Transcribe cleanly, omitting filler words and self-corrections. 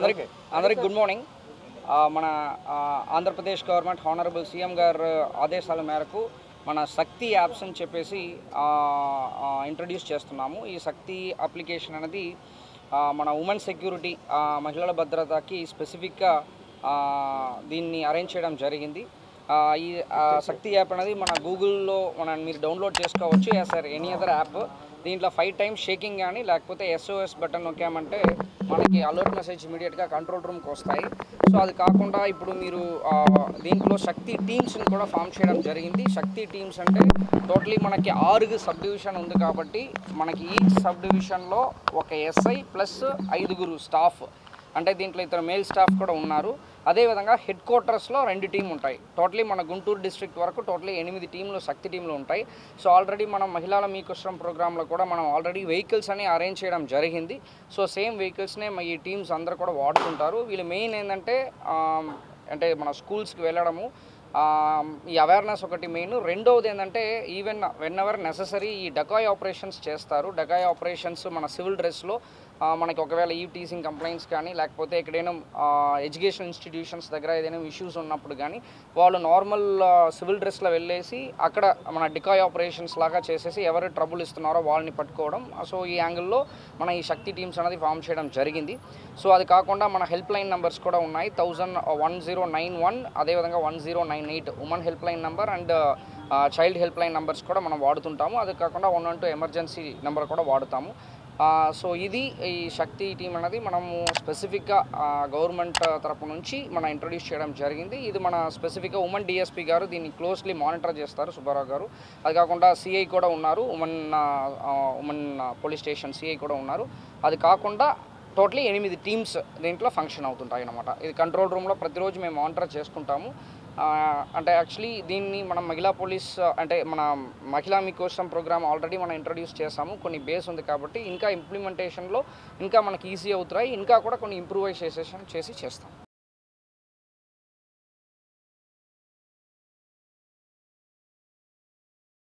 అందరికి good morning. మన Andhra Pradesh government honourable CM గారు ఆదేశాల మేరకు మన శక్తి యాప్స్ అని చెప్పేసి ఇంట్రడ్యూస్ చేస్తున్నాము. ఈ శక్తి అప్లికేషన్ అనేది మన ఉమెన్ సెక్యూరిటీ, మహిళల భద్రతకి స్పెసిఫిక్గా దీన్ని అరేంజ్ చేయడం జరిగింది. ఈ శక్తి యాప్ అనేది మన గూగుల్లో మీరు డౌన్లోడ్ చేసుకోవచ్చు యాజ్ ఎనీ అదర్ యాప్. దీంట్లో 5 times షేకింగ్ కానీ లేకపోతే SOS బటన్ నొక్కామంటే మనకి అలర్ట్ మెసేజ్ ఇమీడియట్గా కంట్రోల్ రూమ్కి వస్తాయి. సో అది కాకుండా ఇప్పుడు మీరు దీంట్లో శక్తి టీమ్స్ని కూడా ఫామ్ చేయడం జరిగింది. శక్తి టీమ్స్ అంటే టోటలీ మనకి 6 సబ్ డివిజన్ ఉంది కాబట్టి మనకి ఈ సబ్ డివిజన్లో ఒక SI ప్లస్ 5 స్టాఫ్, అంటే దీంట్లో ఇతర మేల్ స్టాఫ్ కూడా ఉన్నారు. అదేవిధంగా హెడ్ క్వార్టర్స్లో 2 టీం ఉంటాయి. టోటలీ మన గుంటూరు డిస్ట్రిక్ట్ వరకు టోటలీ 8 టీంలు శక్తి టీంలు ఉంటాయి. సో ఆల్రెడీ మనం మహిళల మీకోసం ప్రోగ్రాంలో కూడా మనం ఆల్రెడీ వెహికల్స్ అని అరేంజ్ చేయడం జరిగింది. సో సేమ్ వెహికల్స్నే ఈ టీమ్స్ అందరూ కూడా వాడుతుంటారు. వీళ్ళు మెయిన్ ఏంటంటే అంటే మన స్కూల్స్కి వెళ్ళడము, ఈ అవేర్నెస్ ఒకటి మెయిన్. రెండవది ఏంటంటే వెన్ ఎవర్ నెససరీ ఈ డకాయ్ ఆపరేషన్స్ చేస్తారు. డకాయ్ ఆపరేషన్స్ మన సివిల్ డ్రెస్లో మనకి ఒకవేళ టీజింగ్ కంప్లైంట్స్ కానీ లేకపోతే ఎక్కడైనా ఎడ్యుకేషన్ ఇన్స్టిట్యూషన్స్ దగ్గర ఏదైనా ఇష్యూస్ ఉన్నప్పుడు కానీ వాళ్ళు నార్మల్ సివిల్ డ్రెస్లో వెళ్ళేసి అక్కడ మన డికాయ్ ఆపరేషన్స్ లాగా చేసేసి ఎవరు ట్రబుల్ ఇస్తున్నారో వాళ్ళని పట్టుకోవడం. సో ఈ యాంగిల్లో మన ఈ శక్తి టీమ్స్ అనేది ఫామ్ చేయడం జరిగింది. సో అది కాకుండా మన హెల్ప్ లైన్ నెంబర్స్ కూడా ఉన్నాయి. 1091, అదేవిధంగా 1098 women help line number and child help line numbers కూడా మనం వాడుతుంటాము. అది కాకుండా 112 ఎమర్జెన్సీ నెంబర్ కూడా వాడుతాము. సో ఇది ఈ శక్తి టీం అనేది మనము స్పెసిఫిక్గా గవర్నమెంట్ తరపు నుంచి మనం ఇంట్రడ్యూస్ చేయడం జరిగింది. ఇది మన స్పెసిఫిక్గా ఉమెన్ DSP గారు దీన్ని క్లోజ్లీ మానిటర్ చేస్తారు, సుబ్బారావు గారు. అది కాకుండా CI కూడా ఉన్నారు, ఉమెన్ పోలీస్ స్టేషన్ CI కూడా ఉన్నారు. అది కాకుండా టోటలీ 8 టీమ్స్ దీంట్లో ఫంక్షన్ అవుతుంటాయి అన్నమాట. ఇది కంట్రోల్ రూమ్లో ప్రతిరోజు మేము మానిటర్ చేసుకుంటాము. అంటే యాక్చువల్లీ దీన్ని మనం మహిళా పోలీస్ అంటే మన మహిళా మీకోసం ప్రోగ్రామ్ ఆల్రెడీ మనం ఇంట్రడ్యూస్ చేసాము. కొన్ని బేస్ ఉంది కాబట్టి ఇంకా ఇంప్లిమెంటేషన్లో ఇంకా మనకి ఈజీ అవుతాయి. ఇంకా కూడా కొన్ని ఇంప్రూవైజేషన్ చేస్తాం.